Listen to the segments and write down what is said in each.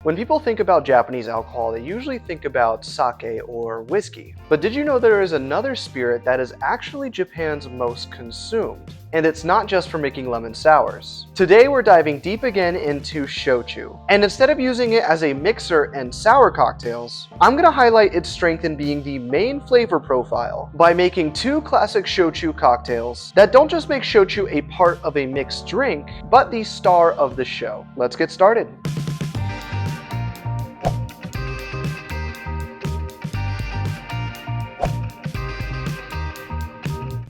When people think about Japanese alcohol, they usually think about sake or whiskey. But did you know there is another spirit that is actually Japan's most consumed? And it's not just for making lemon sours. Today we're diving deep again into shochu. And instead of using it as a mixer in sour cocktails, I'm going to highlight its strength in being the main flavor profile by making two classic shochu cocktails that don't just make shochu a part of a mixed drink, but the star of the show. Let's get started.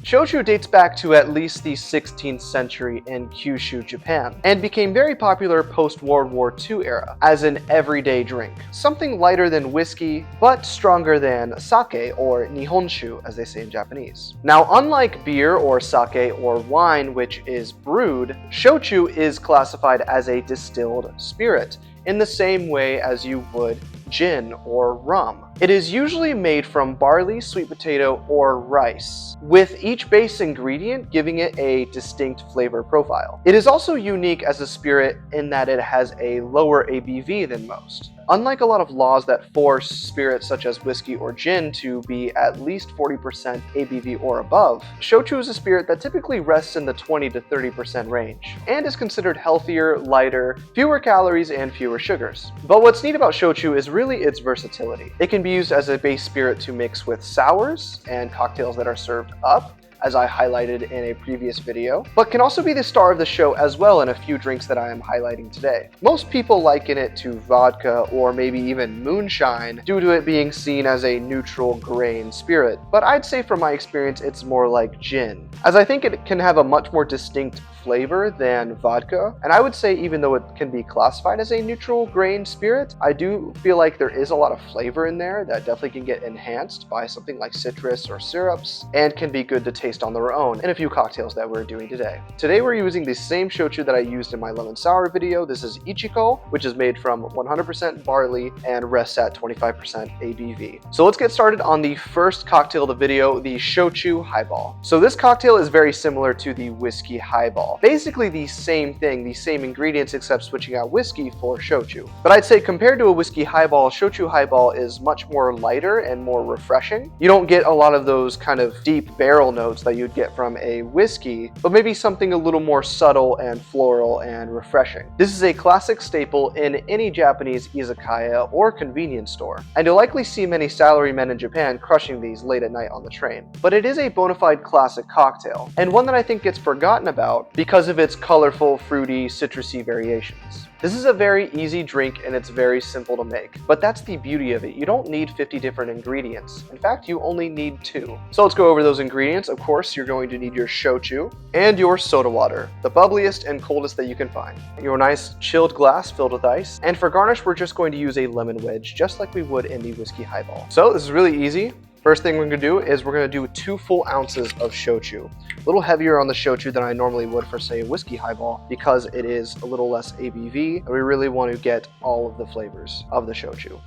Shochu dates back to at least the 16th century in Kyushu, Japan, and became very popular post-World War II era as an everyday drink. Something lighter than whiskey, but stronger than sake or nihonshu, as they say in Japanese. Now, unlike beer or sake or wine, which is brewed, shochu is classified as a distilled spirit, in the same way as you would gin or rum. It is usually made from barley, sweet potato, or rice, with each base ingredient giving it a distinct flavor profile. It is also unique as a spirit in that it has a lower ABV than most. Unlike a lot of laws that force spirits such as whiskey or gin to be at least 40% ABV or above, shochu is a spirit that typically rests in the 20 to 30% range, and is considered healthier, lighter, fewer calories, and fewer sugars. But what's neat about shochu is really its versatility. It can be used as a base spirit to mix with sours and cocktails that are served up, as I highlighted in a previous video, but can also be the star of the show as well in a few drinks that I am highlighting today. Most people liken it to vodka or maybe even moonshine due to it being seen as a neutral grain spirit, but I'd say from my experience it's more like gin, as I think it can have a much more distinct flavor than vodka, and I would say even though it can be classified as a neutral grain spirit, I do feel like there is a lot of flavor in there that definitely can get enhanced by something like citrus or syrups, and can be good to taste on their own in a few cocktails that we're doing today. Today we're using the same shochu that I used in my lemon sour video. This is Ichiko, which is made from 100% barley and rests at 25% ABV. So let's get started on the first cocktail of the video, the Shochu Highball. So this cocktail is very similar to the whiskey highball. Basically the same thing, the same ingredients, except switching out whiskey for shochu. But I'd say compared to a whiskey highball, Shochu Highball is much more lighter and more refreshing. You don't get a lot of those kind of deep barrel notes that you'd get from a whiskey, but maybe something a little more subtle and floral and refreshing. This is a classic staple in any Japanese izakaya or convenience store, and you'll likely see many salarymen in Japan crushing these late at night on the train. But it is a bona fide classic cocktail, and one that I think gets forgotten about because of its colorful, fruity, citrusy variations. This is a very easy drink and it's very simple to make, but that's the beauty of it. You don't need 50 different ingredients. In fact, you only need 2. So let's go over those ingredients. Of course, you're going to need your shochu and your soda water, the bubbliest and coldest that you can find. Your nice chilled glass filled with ice. And for garnish, we're just going to use a lemon wedge, just like we would in the whiskey highball. So this is really easy. First thing we're going to do is we're going to do 2 full ounces of shochu. A little heavier on the shochu than I normally would for, say, a whiskey highball because it is a little less ABV, and we really want to get all of the flavors of the shochu.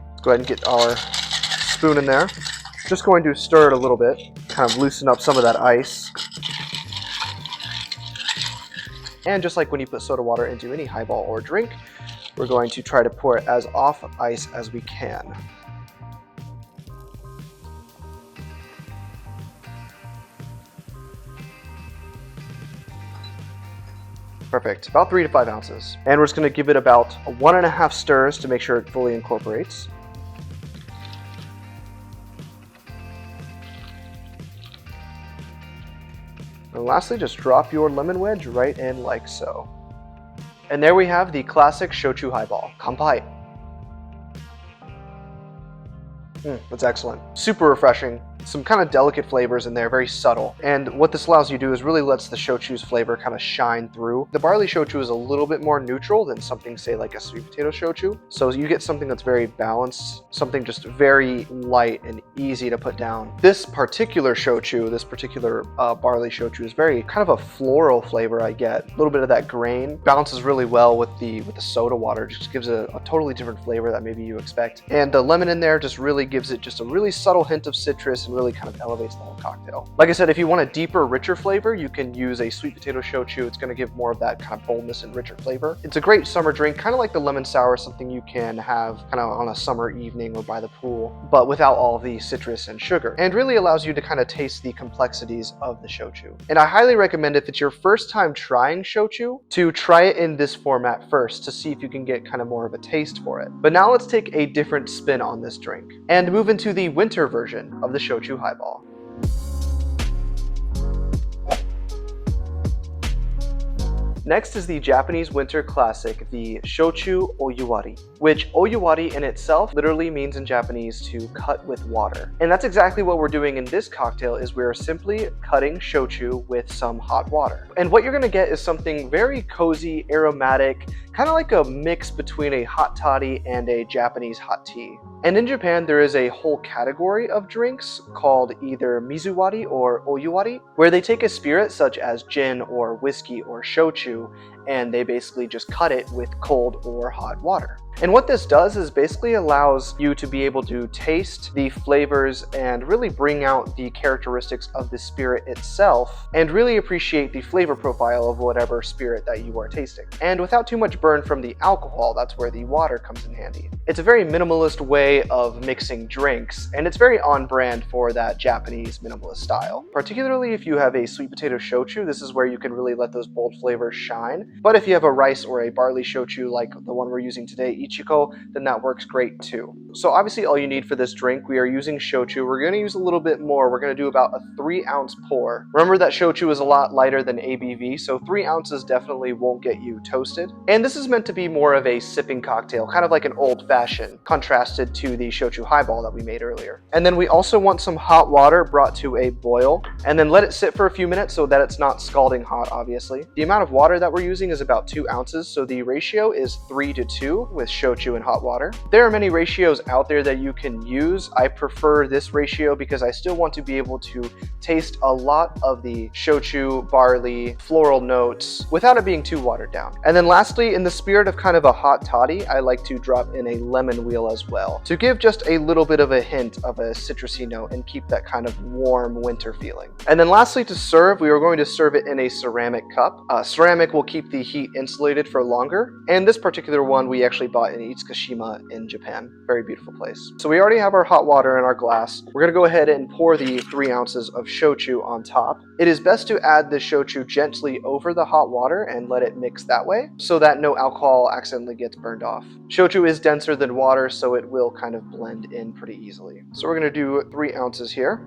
Let's go ahead and get our spoon in there. Just going to stir it a little bit, kind of loosen up some of that ice. And just like when you put soda water into any highball or drink, we're going to try to pour it as off ice as we can. Perfect, about 3 to 5 ounces. And we're just gonna give it about 1.5 stirs to make sure it fully incorporates. And lastly, just drop your lemon wedge right in like so. And there we have the classic Shochu Highball. Kanpai. That's excellent. Super refreshing. Some kind of delicate flavors in there, very subtle. And what this allows you to do is really lets the shochu's flavor kind of shine through. The barley shochu is a little bit more neutral than something, say, like a sweet potato shochu. So you get something that's very balanced, something just very light and easy to put down. This particular shochu, this particular barley shochu is very kind of a floral flavor I get. A little bit of that grain. Balances really well with the soda water. Just gives a totally different flavor that maybe you expect. And the lemon in there just really gives it just a really subtle hint of citrus and really kind of elevates the whole cocktail. Like I said, if you want a deeper, richer flavor, you can use a sweet potato shochu. It's going to give more of that kind of boldness and richer flavor. It's a great summer drink, kind of like the lemon sour, something you can have kind of on a summer evening or by the pool, but without all the citrus and sugar, and really allows you to kind of taste the complexities of the shochu. And I highly recommend, if it's your first time trying shochu, to try it in this format first to see if you can get kind of more of a taste for it. But now let's take a different spin on this drink and move into the winter version of the Shochu Highball. Next is the Japanese winter classic, the Shochu Oyuwari, which Oyuwari in itself literally means in Japanese to cut with water. And that's exactly what we're doing in this cocktail, is we're simply cutting shochu with some hot water. And what you're gonna get is something very cozy, aromatic, kind of like a mix between a hot toddy and a Japanese hot tea. And in Japan, there is a whole category of drinks called either mizuwari or oyuwari, where they take a spirit such as gin or whiskey or shochu, and they basically just cut it with cold or hot water. And what this does is basically allows you to be able to taste the flavors and really bring out the characteristics of the spirit itself and really appreciate the flavor profile of whatever spirit that you are tasting. And without too much burn from the alcohol, that's where the water comes in handy. It's a very minimalist way of mixing drinks, and it's very on brand for that Japanese minimalist style. Particularly if you have a sweet potato shochu, this is where you can really let those bold flavors shine. But if you have a rice or a barley shochu like the one we're using today, Ichiko, then that works great too. So obviously all you need for this drink, we are using shochu. We're going to use a little bit more. We're going to do about a 3-ounce pour. Remember that shochu is a lot lighter than ABV, so 3 ounces definitely won't get you toasted. And this is meant to be more of a sipping cocktail, kind of like an old-fashioned, contrasted to the Shochu Highball that we made earlier. And then we also want some hot water brought to a boil, and then let it sit for a few minutes so that it's not scalding hot, obviously. The amount of water that we're using is about 2 ounces, so the ratio is 3:2 with shochu and hot water. There are many ratios out there that you can use. I prefer this ratio because I still want to be able to taste a lot of the shochu, barley, floral notes without it being too watered down. And then lastly, in the spirit of kind of a hot toddy, I like to drop in a lemon wheel as well to give just a little bit of a hint of a citrusy note and keep that kind of warm winter feeling. And then lastly, to serve, we are going to serve it in a ceramic cup. Ceramic will keep the heat insulated for longer, and this particular one we actually bought in Itsukushima in Japan. Very beautiful place. So we already have our hot water in our glass. We're going to go ahead and pour the 3 ounces of shochu on top. It is best to add the shochu gently over the hot water and let it mix that way so that no alcohol accidentally gets burned off. Shochu is denser than water, so it will kind of blend in pretty easily. So we're going to do 3 ounces here.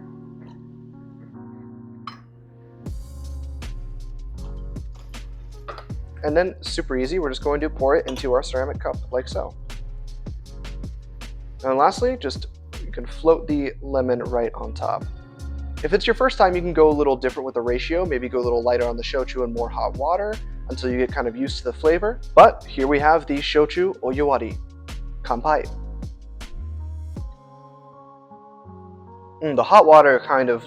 And then, super easy, we're just going to pour it into our ceramic cup like so. And lastly, just you can float the lemon right on top. If it's your first time, you can go a little different with the ratio, maybe go a little lighter on the shochu and more hot water until you get kind of used to the flavor. But here we have the Shochu Oyuwari. Kanpai. The hot water kind of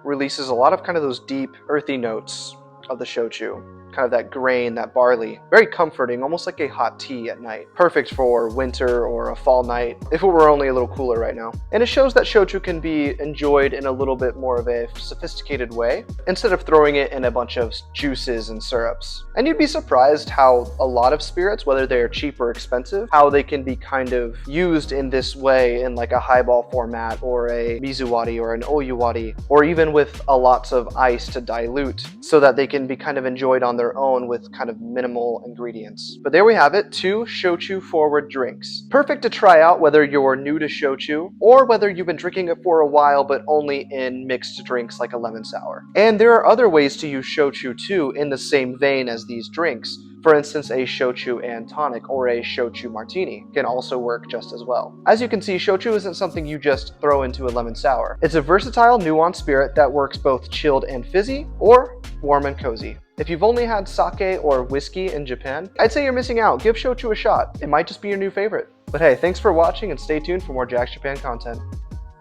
releases a lot of kind of those deep, earthy notes of the shochu. Kind of that grain, that barley. Very comforting, almost like a hot tea at night. Perfect for winter or a fall night, if it were only a little cooler right now. And it shows that shochu can be enjoyed in a little bit more of a sophisticated way, instead of throwing it in a bunch of juices and syrups. And you'd be surprised how a lot of spirits, whether they're cheap or expensive, how they can be kind of used in this way in like a highball format, or a mizuwari, or an oyuwari, or even with a lots of ice to dilute, so that they can be kind of enjoyed on their own with kind of minimal ingredients. But there we have it, 2 shochu forward drinks. Perfect to try out whether you're new to shochu or whether you've been drinking it for a while but only in mixed drinks like a lemon sour. And there are other ways to use shochu too in the same vein as these drinks. For instance, a shochu and tonic or a shochu martini can also work just as well. As you can see, shochu isn't something you just throw into a lemon sour. It's a versatile, nuanced spirit that works both chilled and fizzy, or warm and cozy. If you've only had sake or whiskey in Japan, I'd say you're missing out. Give shochu a shot. It might just be your new favorite. But hey, thanks for watching and stay tuned for more Jack's Japan content.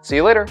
See you later!